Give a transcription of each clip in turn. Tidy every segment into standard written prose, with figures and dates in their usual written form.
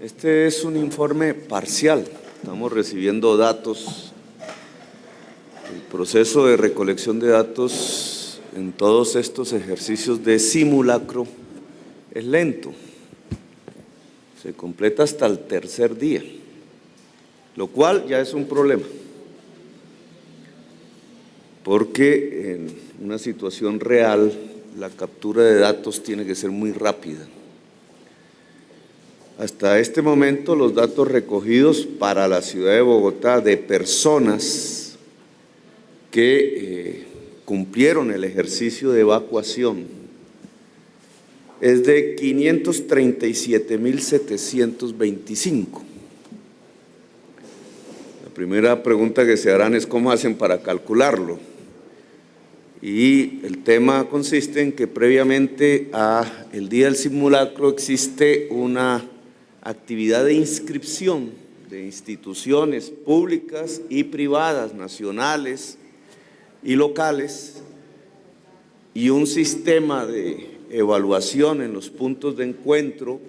Este es un informe parcial. Estamos recibiendo datos. El proceso de recolección de datos en todos estos ejercicios de simulacro es lento. Se completa hasta el tercer día, lo cual ya es un problema, porque en una situación real la captura de datos tiene que ser muy rápida. Hasta este momento los datos recogidos para la ciudad de Bogotá de personas que cumplieron el ejercicio de evacuación es de 537.725. La primera pregunta que se harán es cómo hacen para calcularlo. Y el tema consiste en que previamente al día del simulacro existe una actividad de inscripción de instituciones públicas y privadas, nacionales y locales, y un sistema de evaluación en los puntos de encuentro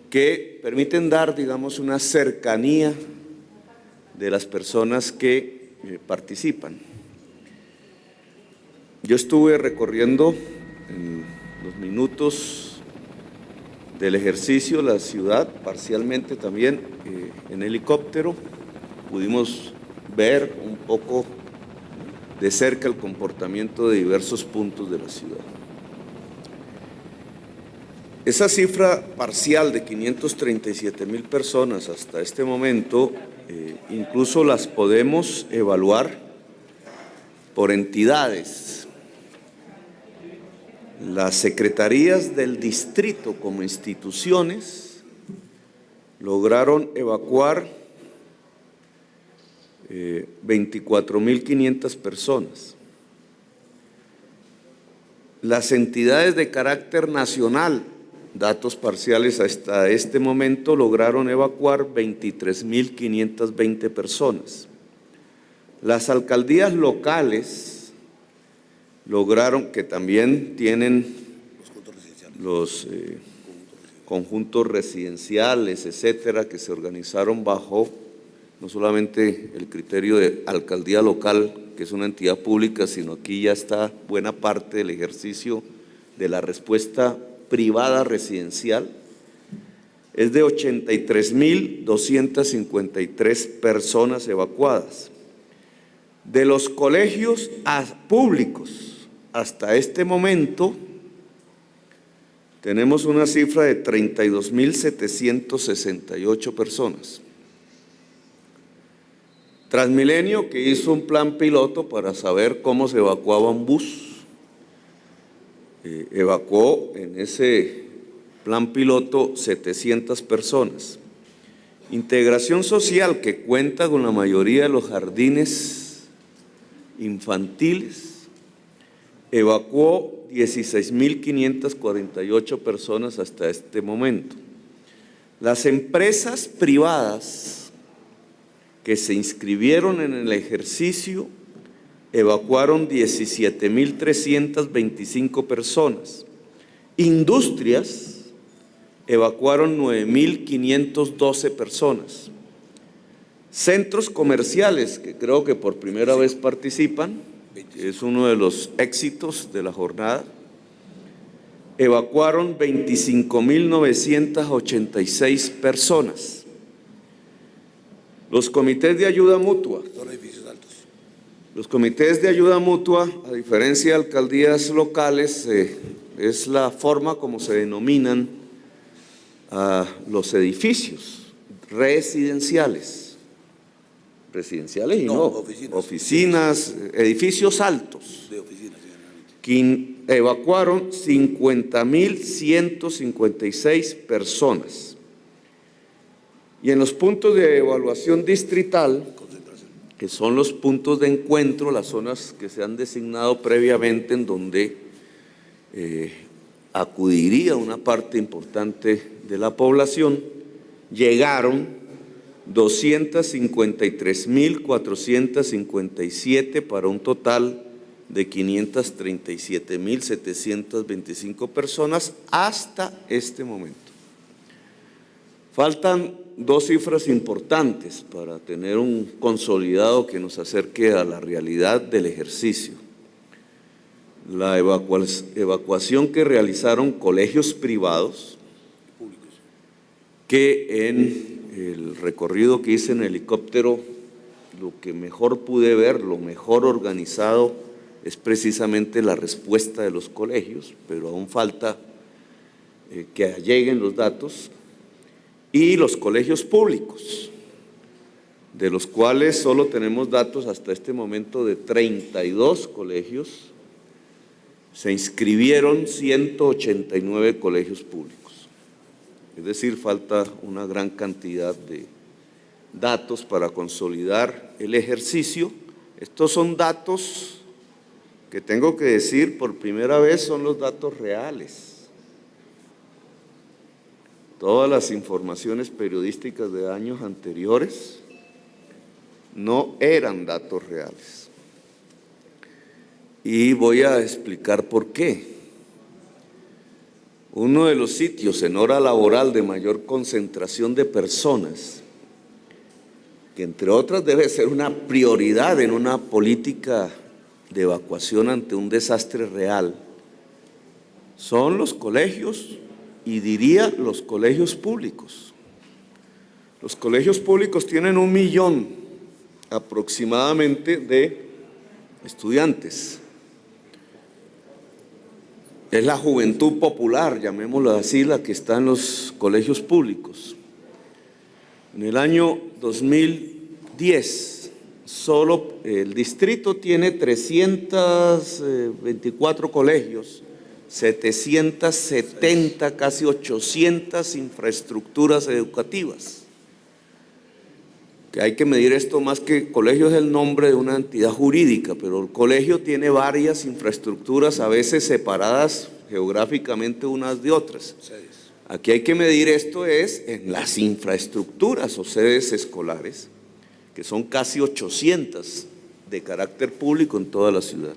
que permiten dar, digamos, una cercanía de las personas que participan. Yo estuve recorriendo en los minutos del ejercicio la ciudad, parcialmente también en helicóptero. Pudimos ver un poco de cerca el comportamiento de diversos puntos de la ciudad. Esa cifra parcial de 537.000 personas hasta este momento, incluso las podemos evaluar por entidades. Las secretarías del distrito como instituciones lograron evacuar 24.500 personas. Las entidades de carácter nacional, datos parciales hasta este momento, lograron evacuar 23.520 personas. Las alcaldías locales lograron, que también tienen los conjuntos residenciales, etcétera, que se organizaron bajo no solamente el criterio de alcaldía local, que es una entidad pública, sino aquí ya está buena parte del ejercicio de la respuesta privada residencial, es de 83.253 personas evacuadas. De los colegios públicos, hasta este momento, tenemos una cifra de 32.768 personas. Transmilenio, que hizo un plan piloto para saber cómo se evacuaba un bus, evacuó en ese plan piloto 700 personas. Integración Social, que cuenta con la mayoría de los jardines infantiles, evacuó 16.548 personas hasta este momento. Las empresas privadas que se inscribieron en el ejercicio evacuaron 17.325 personas. Industrias evacuaron 9.512 personas. Centros comerciales, que creo que por primera vez participan, es uno de los éxitos de la jornada, evacuaron 25.986 personas. Los comités de ayuda mutua. Los comités de ayuda mutua, a diferencia de alcaldías locales, es la forma como se denominan a los edificios residenciales. Residenciales y no, oficinas, edificios altos, que evacuaron 50.156 personas. Y en los puntos de evaluación distrital, que son los puntos de encuentro, las zonas que se han designado previamente en donde acudiría una parte importante de la población, llegaron 253.457 para un total de 537.725 personas hasta este momento. Faltan dos cifras importantes para tener un consolidado que nos acerque a la realidad del ejercicio. La evacuación que realizaron colegios privados, que en el recorrido que hice en helicóptero, lo que mejor pude ver, lo mejor organizado, es precisamente la respuesta de los colegios, pero aún falta que lleguen los datos, y los colegios públicos, de los cuales solo tenemos datos hasta este momento de 32 colegios. Se inscribieron 189 colegios públicos. Es decir, falta una gran cantidad de datos para consolidar el ejercicio. Estos son datos que tengo que decir por primera vez son los datos reales. Todas las informaciones periodísticas de años anteriores no eran datos reales. Y voy a explicar por qué. Uno de los sitios en hora laboral de mayor concentración de personas, que entre otras debe ser una prioridad en una política de evacuación ante un desastre real, son los colegios, y diría los colegios públicos. Los colegios públicos tienen 1 millón aproximadamente de estudiantes. Es la juventud popular, llamémoslo así, la que está en los colegios públicos. En el año 2010, solo el distrito tiene 324 colegios, 770, casi 800 infraestructuras educativas. Que hay que medir esto más que colegio es el nombre de una entidad jurídica, pero el colegio tiene varias infraestructuras, a veces separadas geográficamente unas de otras. Aquí hay que medir esto es en las infraestructuras o sedes escolares, que son casi 800 de carácter público en toda la ciudad.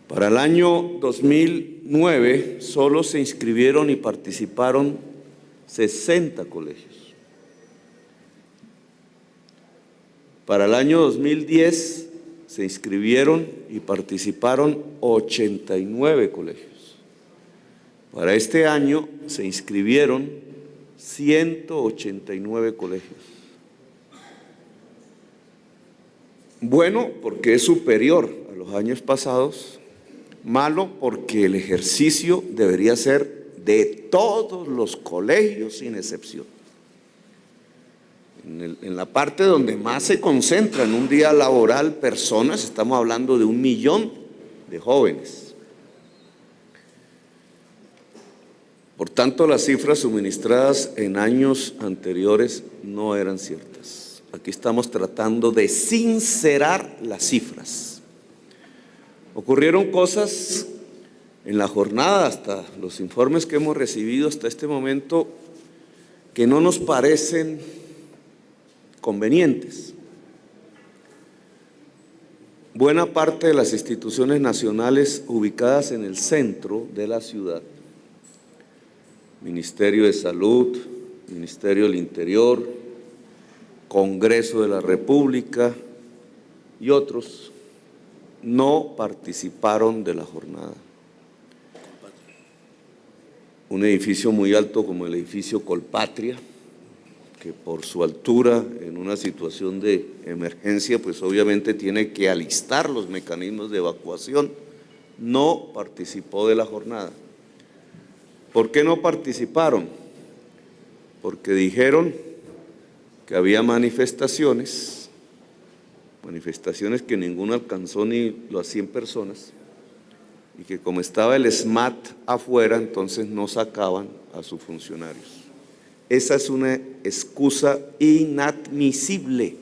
Para el año 2009 solo se inscribieron y participaron 60 colegios. Para el año 2010 se inscribieron y participaron 89 colegios. Para este año se inscribieron 189 colegios. Bueno, porque es superior a los años pasados. Malo porque el ejercicio debería ser de todos los colegios sin excepción. En la parte donde más se concentra en un día laboral personas, estamos hablando de 1 millón de jóvenes. Por tanto, las cifras suministradas en años anteriores no eran ciertas. Aquí estamos tratando de sincerar las cifras. Ocurrieron cosas en la jornada, hasta los informes que hemos recibido hasta este momento, que no nos parecen convenientes. Buena parte de las instituciones nacionales ubicadas en el centro de la ciudad, Ministerio de Salud, Ministerio del Interior, Congreso de la República y otros, no participaron de la jornada. Un edificio muy alto como el edificio Colpatria, que por su altura en una situación de emergencia, pues obviamente tiene que alistar los mecanismos de evacuación, no participó de la jornada. ¿Por qué no participaron? Porque dijeron que había manifestaciones que ninguno alcanzó ni las 100 personas, y que como estaba el SMAT afuera, entonces no sacaban a sus funcionarios. Esa es una excusa inadmisible,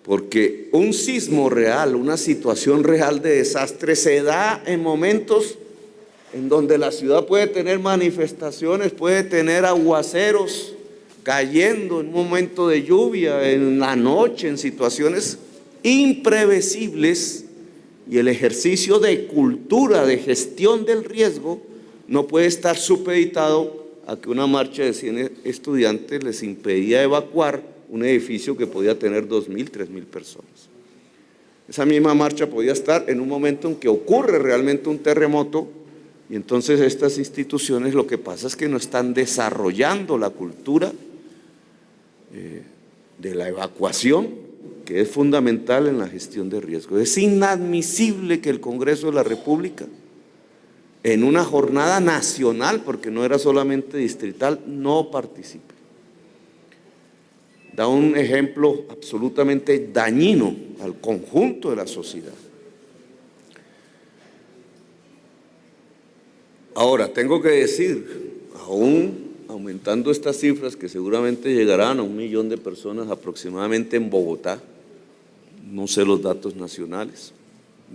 porque un sismo real, una situación real de desastre se da en momentos en donde la ciudad puede tener manifestaciones, puede tener aguaceros cayendo en un momento de lluvia, en la noche, en situaciones imprevisibles, y el ejercicio de cultura, de gestión del riesgo, no puede estar supeditado a que una marcha de 100 estudiantes les impedía evacuar un edificio que podía tener 2.000, 3.000 personas. Esa misma marcha podía estar en un momento en que ocurre realmente un terremoto, y entonces estas instituciones lo que pasa es que no están desarrollando la cultura de la evacuación, que es fundamental en la gestión de riesgo. Es inadmisible que el Congreso de la República, en una jornada nacional, porque no era solamente distrital, no participe. Da un ejemplo absolutamente dañino al conjunto de la sociedad. Ahora, tengo que decir, aún aumentando estas cifras que seguramente llegarán a 1 millón de personas aproximadamente en Bogotá, no sé los datos nacionales,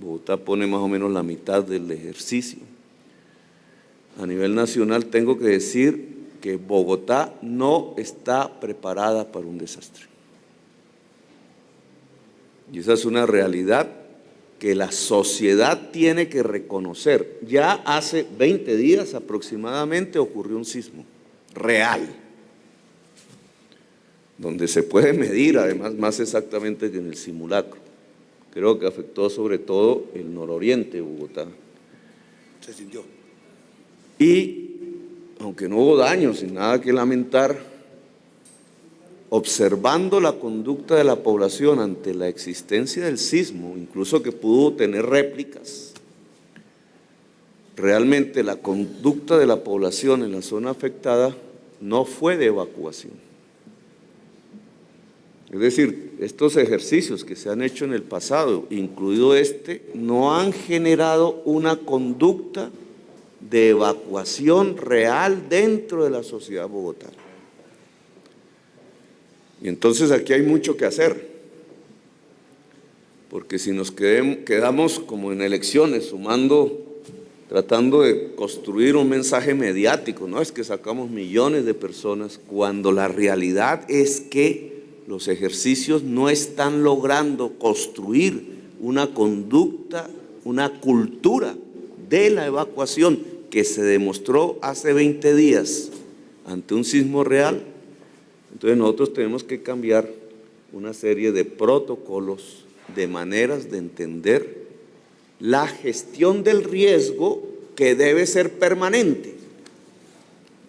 Bogotá pone más o menos la mitad del ejercicio. A nivel nacional tengo que decir que Bogotá no está preparada para un desastre. Y esa es una realidad que la sociedad tiene que reconocer. Ya hace 20 días aproximadamente ocurrió un sismo real, donde se puede medir además más exactamente que en el simulacro. Creo que afectó sobre todo el nororiente de Bogotá. Se sintió. Y aunque no hubo daños y nada que lamentar, observando la conducta de la población ante la existencia del sismo, incluso que pudo tener réplicas, realmente la conducta de la población en la zona afectada no fue de evacuación. Es decir, estos ejercicios que se han hecho en el pasado, incluido este, no han generado una conducta de evacuación real dentro de la sociedad bogotana. Y entonces aquí hay mucho que hacer, porque si nos quedamos como en elecciones, tratando de construir un mensaje mediático, no es que sacamos millones de personas, cuando la realidad es que los ejercicios no están logrando construir una conducta, una cultura de la evacuación que se demostró hace 20 días ante un sismo real. Entonces nosotros tenemos que cambiar una serie de protocolos, de maneras de entender la gestión del riesgo que debe ser permanente,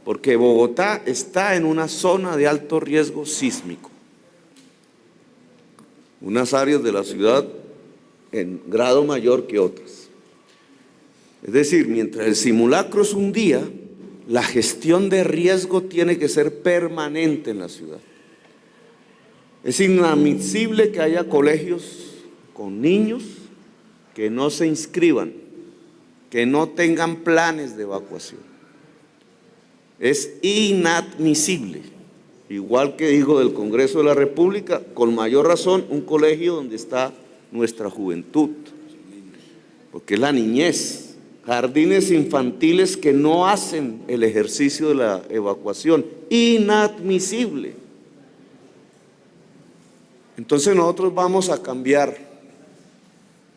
porque Bogotá está en una zona de alto riesgo sísmico. Unas áreas de la ciudad en grado mayor que otras. Es decir, mientras el simulacro es un día, la gestión de riesgo tiene que ser permanente en la ciudad. Es inadmisible que haya colegios con niños que no se inscriban, que no tengan planes de evacuación. Es inadmisible. Igual que digo del Congreso de la República, con mayor razón un colegio donde está nuestra juventud, porque es la niñez. Jardines infantiles que no hacen el ejercicio de la evacuación, inadmisible. Entonces nosotros vamos a cambiar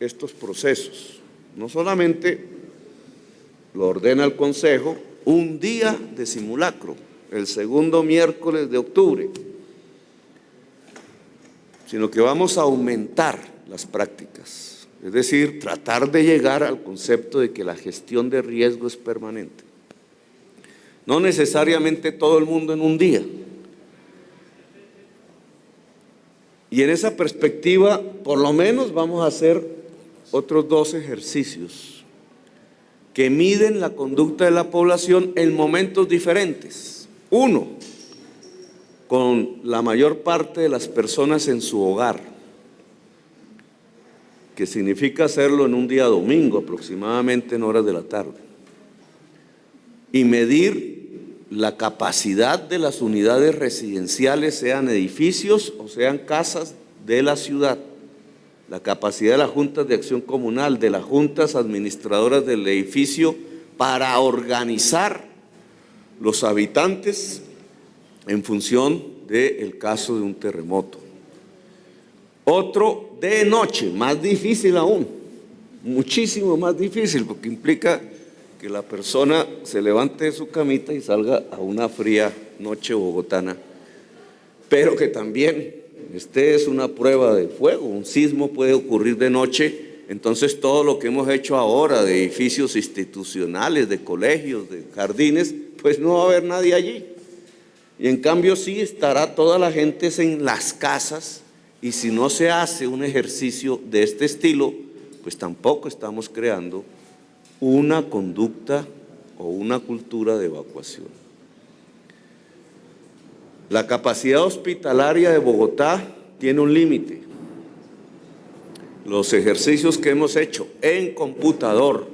estos procesos. No solamente lo ordena el Consejo, un día de simulacro, el segundo miércoles de octubre, sino que vamos a aumentar las prácticas. Es decir, tratar de llegar al concepto de que la gestión de riesgo es permanente. No necesariamente todo el mundo en un día. Y en esa perspectiva, por lo menos vamos a hacer otros 2 ejercicios que miden la conducta de la población en momentos diferentes. Uno, con la mayor parte de las personas en su hogar, que significa hacerlo en un día domingo, aproximadamente en horas de la tarde, y medir la capacidad de las unidades residenciales, sean edificios o sean casas de la ciudad, la capacidad de las juntas de acción comunal, de las juntas administradoras del edificio, para organizar los habitantes en función del caso de un terremoto. Otro de noche, más difícil aún, muchísimo más difícil, porque implica que la persona se levante de su camita y salga a una fría noche bogotana, pero que también es una prueba de fuego. Un sismo puede ocurrir de noche, entonces todo lo que hemos hecho ahora de edificios institucionales, de colegios, de jardines, pues no va a haber nadie allí. Y en cambio sí estará toda la gente en las casas, y si no se hace un ejercicio de este estilo, pues tampoco estamos creando una conducta o una cultura de evacuación. La capacidad hospitalaria de Bogotá tiene un límite. Los ejercicios que hemos hecho en computador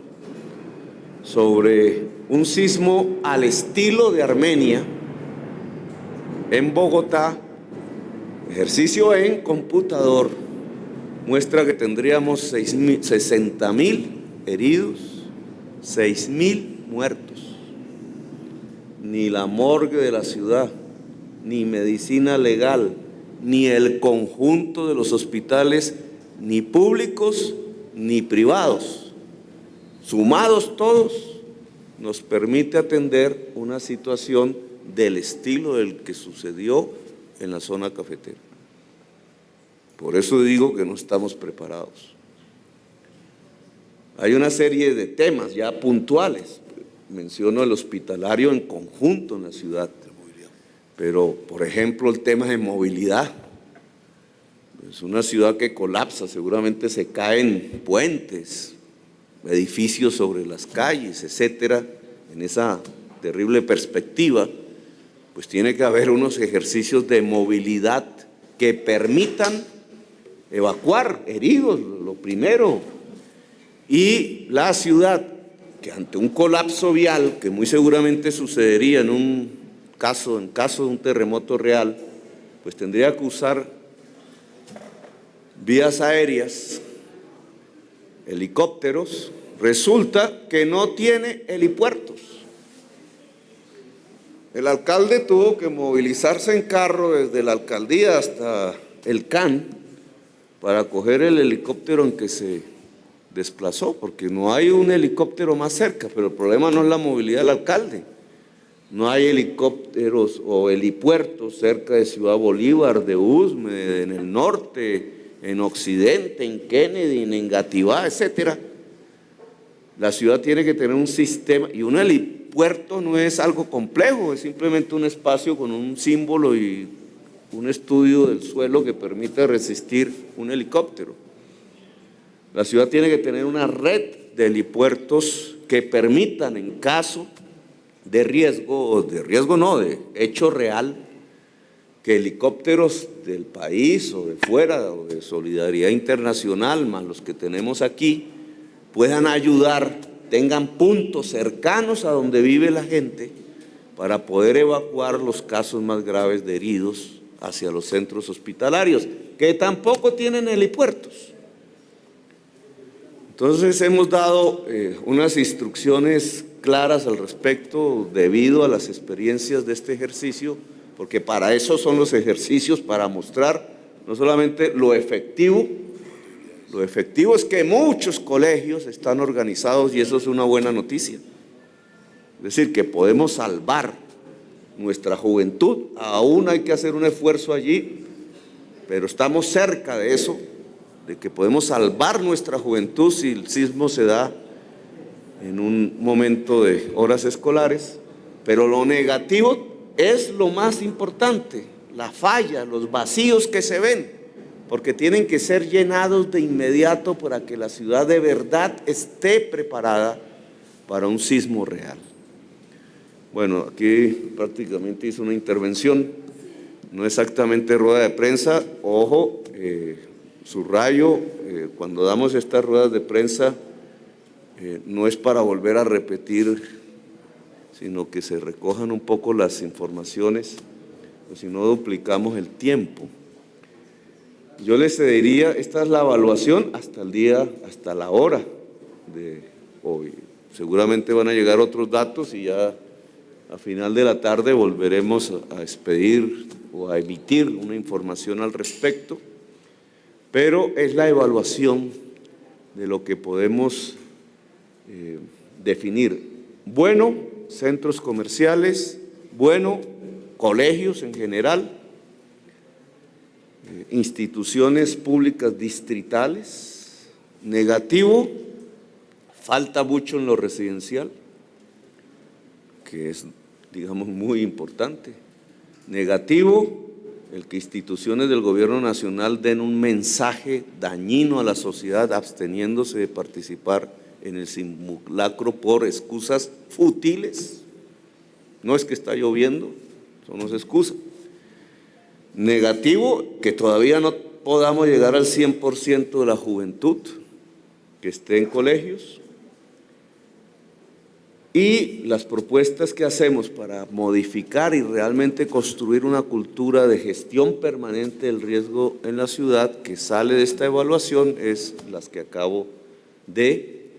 sobre un sismo al estilo de Armenia en Bogotá, ejercicio en computador, muestra que tendríamos 60.000 heridos, 6.000 muertos. Ni la morgue de la ciudad, ni medicina legal, ni el conjunto de los hospitales, ni públicos ni privados, sumados todos, nos permite atender una situación del estilo del que sucedió en la zona cafetera. Por eso digo que no estamos preparados. Hay una serie de temas ya puntuales. Menciono el hospitalario en conjunto en la ciudad, pero por ejemplo el tema de movilidad. Es una ciudad que colapsa, seguramente se caen puentes, edificios sobre las calles, etcétera. En esa terrible perspectiva, pues tiene que haber unos ejercicios de movilidad que permitan evacuar heridos, lo primero. Y la ciudad, que ante un colapso vial, que muy seguramente sucedería en caso de un terremoto real, pues tendría que usar vías aéreas, helicópteros. Resulta que no tiene helipuertos. El alcalde tuvo que movilizarse en carro desde la alcaldía hasta el CAN para coger el helicóptero en que se desplazó, porque no hay un helicóptero más cerca, pero el problema no es la movilidad del alcalde. No hay helicópteros o helipuertos cerca de Ciudad Bolívar, de Usme, en el norte, en Occidente, en Kennedy, en Engativá, etcétera. La ciudad tiene que tener un sistema, y un helipuerto no es algo complejo, es simplemente un espacio con un símbolo y un estudio del suelo que permite resistir un helicóptero. La ciudad tiene que tener una red de helipuertos que permitan, en caso de riesgo, de hecho real, que helicópteros del país o de fuera o de solidaridad internacional, más los que tenemos aquí, puedan ayudar, tengan puntos cercanos a donde vive la gente para poder evacuar los casos más graves de heridos hacia los centros hospitalarios, que tampoco tienen helipuertos. Entonces hemos dado unas instrucciones claras al respecto debido a las experiencias de este ejercicio, porque para eso son los ejercicios, para mostrar no solamente lo efectivo es que muchos colegios están organizados y eso es una buena noticia. Es decir, que podemos salvar nuestra juventud, aún hay que hacer un esfuerzo allí, pero estamos cerca de eso, de que podemos salvar nuestra juventud si el sismo se da en un momento de horas escolares. Pero lo negativo es lo más importante, la falla, los vacíos que se ven, porque tienen que ser llenados de inmediato para que la ciudad de verdad esté preparada para un sismo real. Bueno, aquí prácticamente hice una intervención, no exactamente rueda de prensa, ojo, subrayo, cuando damos estas ruedas de prensa, no es para volver a repetir, sino que se recojan un poco las informaciones, o si no duplicamos el tiempo. Yo les diría, esta es la evaluación hasta la hora de hoy. Seguramente van a llegar otros datos y ya a final de la tarde volveremos a expedir o a emitir una información al respecto, pero es la evaluación de lo que podemos definir. Bueno, centros comerciales, bueno, colegios en general, instituciones públicas distritales. Negativo, falta mucho en lo residencial, que es, digamos, muy importante. Negativo, el que instituciones del gobierno nacional den un mensaje dañino a la sociedad absteniéndose de participar en el simulacro por excusas fútiles. No es que está lloviendo, eso no es excusa. Negativo, que todavía no podamos llegar al 100% de la juventud que esté en colegios. Y las propuestas que hacemos para modificar y realmente construir una cultura de gestión permanente del riesgo en la ciudad que sale de esta evaluación es las que acabo de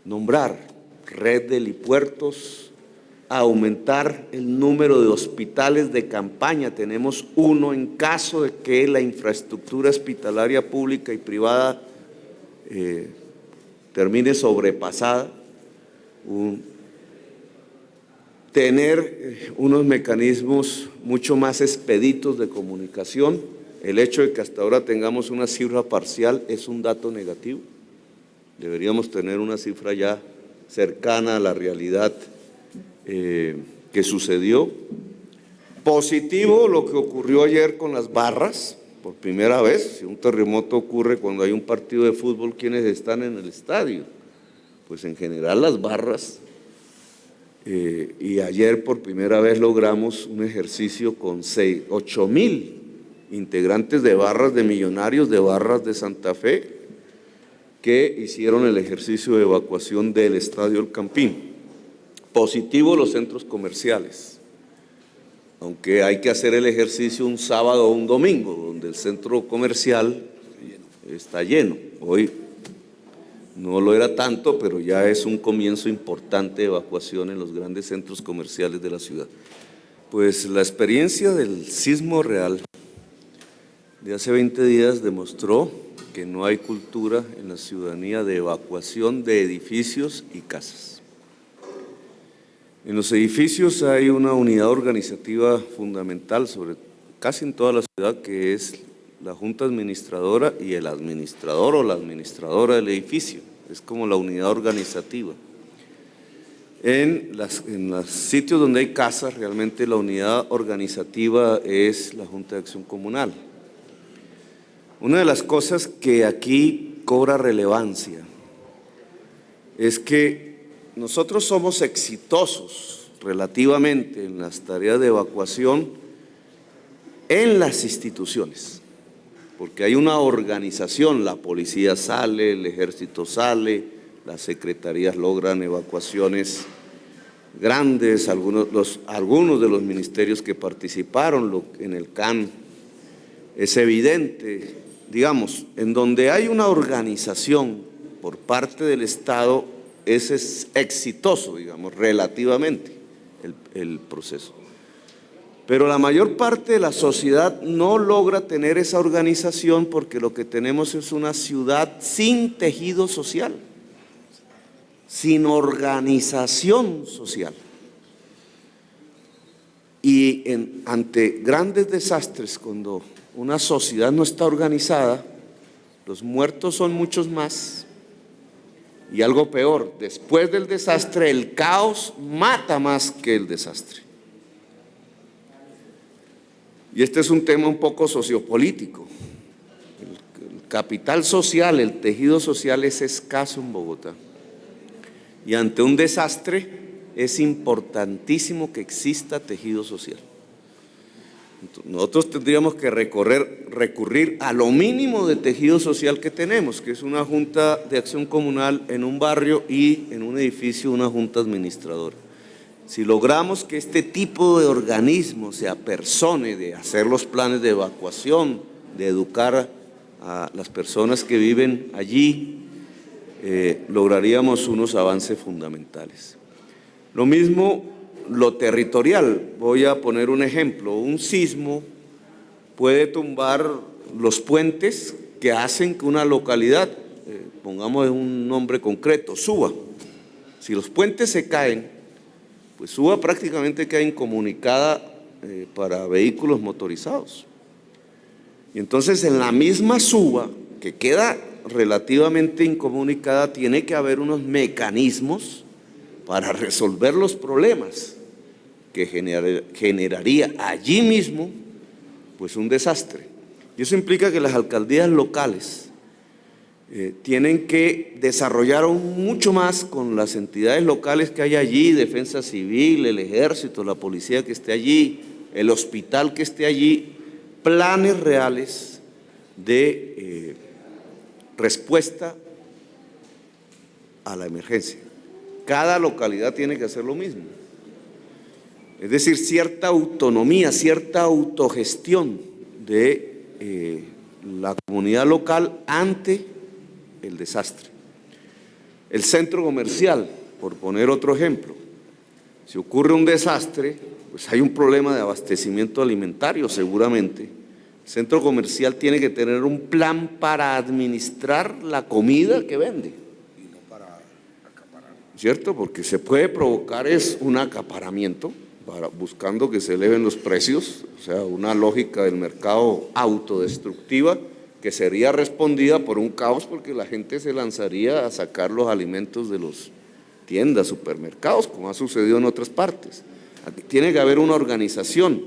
nombrar: red de helipuertos, aumentar el número de hospitales de campaña. Tenemos uno en caso de que la infraestructura hospitalaria pública y privada termine sobrepasada. Tener unos mecanismos mucho más expeditos de comunicación. El hecho de que hasta ahora tengamos una cifra parcial es un dato negativo. Deberíamos tener una cifra ya cercana a la realidad que sucedió. Positivo lo que ocurrió ayer con las barras, por primera vez. Si un terremoto ocurre cuando hay un partido de fútbol, ¿quiénes están en el estadio? Pues en general las barras. Y ayer por primera vez logramos un ejercicio con 8,000 integrantes de barras de Millonarios, de barras de Santa Fe, que hicieron el ejercicio de evacuación del Estadio El Campín. Positivo los centros comerciales, aunque hay que hacer el ejercicio un sábado o un domingo, donde el centro comercial está lleno. Hoy no lo era tanto, pero ya es un comienzo importante de evacuación en los grandes centros comerciales de la ciudad. Pues la experiencia del sismo real de hace 20 días demostró que no hay cultura en la ciudadanía de evacuación de edificios y casas. En los edificios hay una unidad organizativa fundamental, casi en toda la ciudad, que es la junta administradora y el administrador o la administradora del edificio. Es como la unidad organizativa. En los sitios donde hay casas, realmente la unidad organizativa es la Junta de Acción Comunal. Una de las cosas que aquí cobra relevancia es que nosotros somos exitosos relativamente en las tareas de evacuación en las instituciones, porque hay una organización, la policía sale, el ejército sale, las secretarías logran evacuaciones grandes, algunos de los ministerios que participaron en el CAN. Es evidente, digamos, en donde hay una organización por parte del Estado, ese es exitoso, digamos, relativamente el proceso. Pero la mayor parte de la sociedad no logra tener esa organización porque lo que tenemos es una ciudad sin tejido social, sin organización social. Y ante grandes desastres, cuando una sociedad no está organizada, los muertos son muchos más. Y algo peor, después del desastre, el caos mata más que el desastre. Y este es un tema un poco sociopolítico. El capital social, el tejido social es escaso en Bogotá. Y ante un desastre es importantísimo que exista tejido social. Nosotros tendríamos que recurrir a lo mínimo de tejido social que tenemos, que es una junta de acción comunal en un barrio y en un edificio una junta administradora. Si logramos que este tipo de organismo se apersone de hacer los planes de evacuación, de educar a las personas que viven allí, lograríamos unos avances fundamentales. Lo mismo lo territorial. Voy a poner un ejemplo. Un sismo puede tumbar los puentes que hacen que una localidad, pongamos un nombre concreto, Suba. Si los puentes se caen, pues Suba prácticamente queda incomunicada para vehículos motorizados. Y entonces en la misma Suba, que queda relativamente incomunicada, tiene que haber unos mecanismos para resolver los problemas que generaría allí mismo pues un desastre. Y eso implica que las alcaldías locales tienen que desarrollar aún mucho más con las entidades locales que hay allí, Defensa Civil, el Ejército, la policía que esté allí, el hospital que esté allí, planes reales de respuesta a la emergencia. Cada localidad tiene que hacer lo mismo. Es decir, cierta autonomía, cierta autogestión de la comunidad local ante el desastre. El centro comercial, por poner otro ejemplo, si ocurre un desastre, pues hay un problema de abastecimiento alimentario seguramente. El centro comercial tiene que tener un plan para administrar la comida que vende. Y no para acaparar. ¿Cierto? Porque se puede provocar un acaparamiento, buscando que se eleven los precios, o sea, una lógica del mercado autodestructiva que sería respondida por un caos porque la gente se lanzaría a sacar los alimentos de las tiendas, supermercados, como ha sucedido en otras partes. Aquí tiene que haber una organización,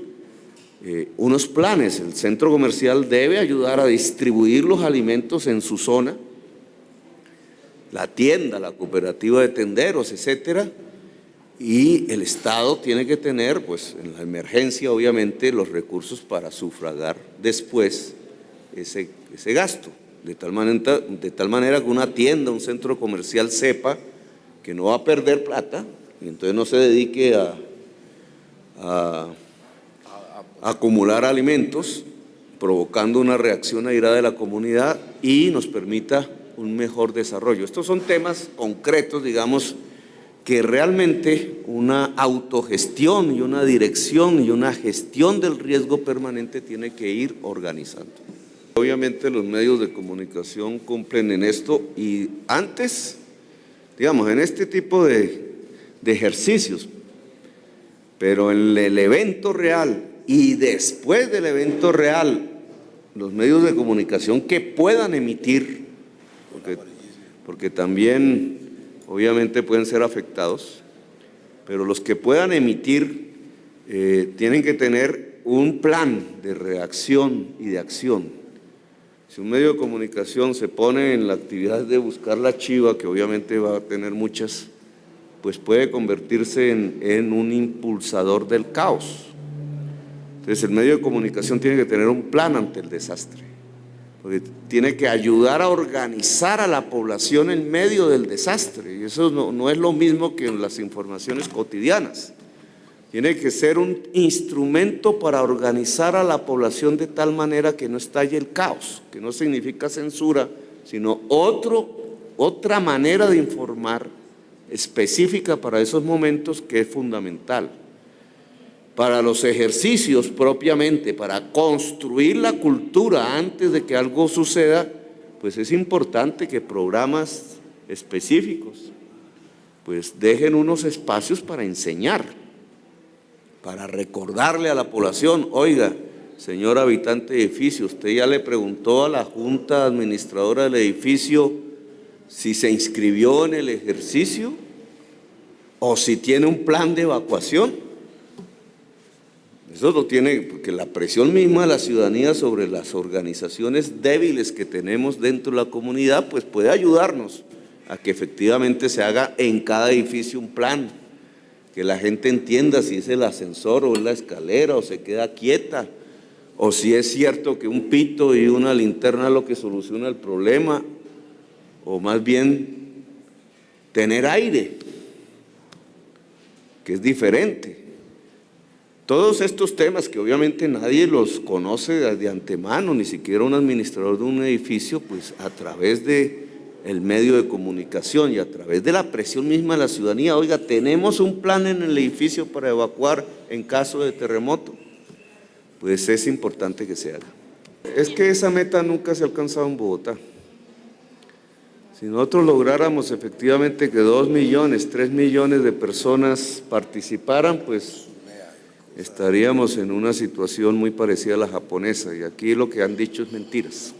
unos planes. El centro comercial debe ayudar a distribuir los alimentos en su zona, la tienda, la cooperativa de tenderos, etcétera. Y el Estado tiene que tener, pues en la emergencia obviamente, los recursos para sufragar después ese gasto, de tal manera que una tienda, un centro comercial sepa que no va a perder plata y entonces no se dedique a acumular alimentos, provocando una reacción airada de la comunidad y nos permita un mejor desarrollo. Estos son temas concretos, digamos, que realmente una autogestión y una dirección y una gestión del riesgo permanente tiene que ir organizando. Obviamente los medios de comunicación cumplen en esto y antes, digamos, en este tipo de ejercicios, pero en el evento real y después del evento real, los medios de comunicación que puedan emitir, porque también obviamente pueden ser afectados, pero los que puedan emitir tienen que tener un plan de reacción y de acción. Si un medio de comunicación se pone en la actividad de buscar la chiva, que obviamente va a tener muchas, pues puede convertirse en un impulsador del caos. Entonces el medio de comunicación tiene que tener un plan ante el desastre, porque tiene que ayudar a organizar a la población en medio del desastre, y eso no es lo mismo que en las informaciones cotidianas. Tiene que ser un instrumento para organizar a la población de tal manera que no estalle el caos, que no significa censura, sino otra manera de informar específica para esos momentos que es fundamental. Para los ejercicios propiamente, para construir la cultura antes de que algo suceda, pues es importante que programas específicos pues dejen unos espacios para enseñar, para recordarle a la población: oiga, señor habitante de edificio, usted ya le preguntó a la junta administradora del edificio si se inscribió en el ejercicio o si tiene un plan de evacuación. Eso lo tiene, porque la presión misma de la ciudadanía sobre las organizaciones débiles que tenemos dentro de la comunidad, pues puede ayudarnos a que efectivamente se haga en cada edificio un plan, que la gente entienda si es el ascensor o es la escalera o se queda quieta, o si es cierto que un pito y una linterna es lo que soluciona el problema, o más bien tener aire, que es diferente. Todos estos temas que obviamente nadie los conoce de antemano, ni siquiera un administrador de un edificio, pues a través de el medio de comunicación y a través de la presión misma de la ciudadanía: oiga, tenemos un plan en el edificio para evacuar en caso de terremoto, pues es importante que se haga. Es que esa meta nunca se ha alcanzado en Bogotá. Si nosotros lográramos efectivamente que 2 millones, 3 millones de personas participaran, pues estaríamos en una situación muy parecida a la japonesa, y aquí lo que han dicho es mentiras.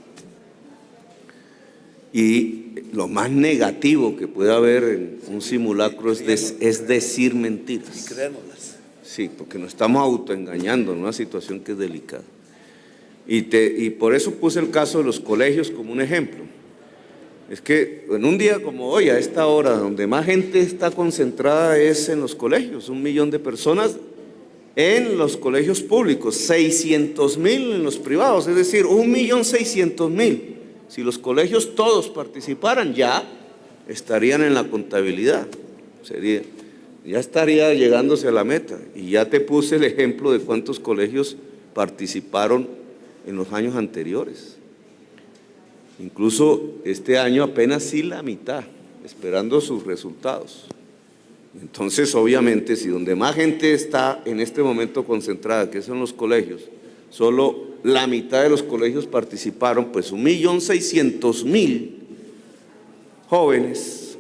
Y lo más negativo que puede haber en un simulacro es decir mentiras. Y creérnoslas. Sí, porque nos estamos autoengañando en una situación que es delicada. Y por eso puse el caso de los colegios como un ejemplo. Es que en un día como hoy, a esta hora, donde más gente está concentrada es en los colegios, 1 millón de personas en los colegios públicos, 600,000 en los privados, es decir, 1.600.000. Si los colegios todos participaran, ya estarían en la contabilidad, ya estaría llegándose a la meta. Y ya te puse el ejemplo de cuántos colegios participaron en los años anteriores. Incluso este año apenas sí la mitad, esperando sus resultados. Entonces, obviamente, si donde más gente está en este momento concentrada, que son los colegios, solo la mitad de los colegios participaron, pues 1.600.000 jóvenes,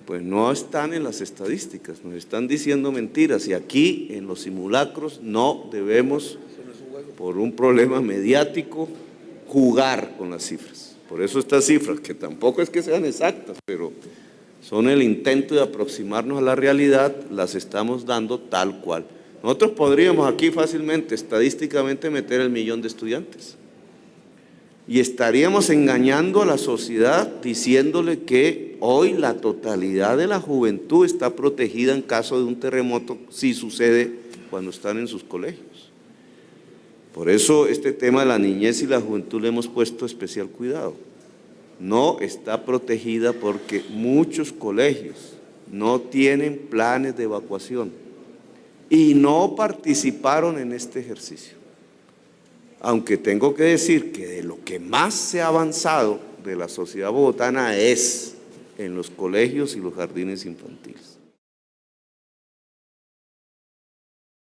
pues no están en las estadísticas, nos están diciendo mentiras. Y aquí, en los simulacros, no debemos, por un problema mediático, jugar con las cifras. Por eso estas cifras, que tampoco es que sean exactas, pero son el intento de aproximarnos a la realidad, las estamos dando tal cual. Nosotros podríamos aquí fácilmente, estadísticamente, meter 1 millón de estudiantes. Y estaríamos engañando a la sociedad diciéndole que hoy la totalidad de la juventud está protegida en caso de un terremoto, si sucede cuando están en sus colegios. Por eso este tema de la niñez y la juventud le hemos puesto especial cuidado. No está protegida porque muchos colegios no tienen planes de evacuación y no participaron en este ejercicio. Aunque tengo que decir que de lo que más se ha avanzado de la sociedad bogotana es en los colegios y los jardines infantiles.